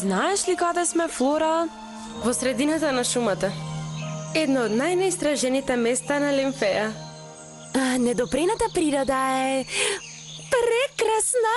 Знаеш ли каде сме, Флора? Во средината на шумата. Едно од најнеистражените места на Лимфеја. Недопрената природа е прекрасна.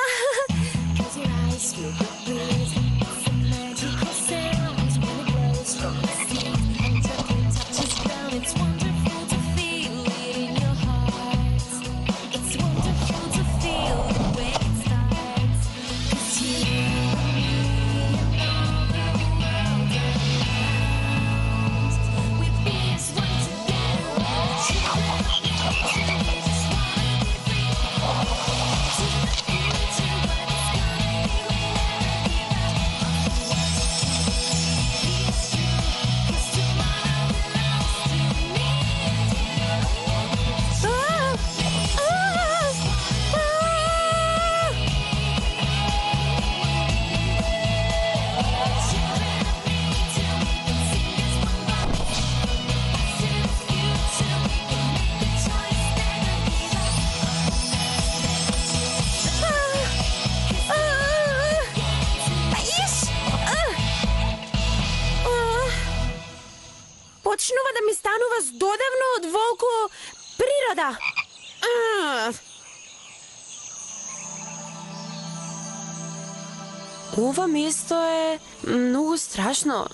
Почнува да ми станува здодевно од волку природа. Ова место е многу страшно.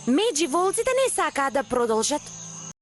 Меѓи волците не сакаат да продолжат.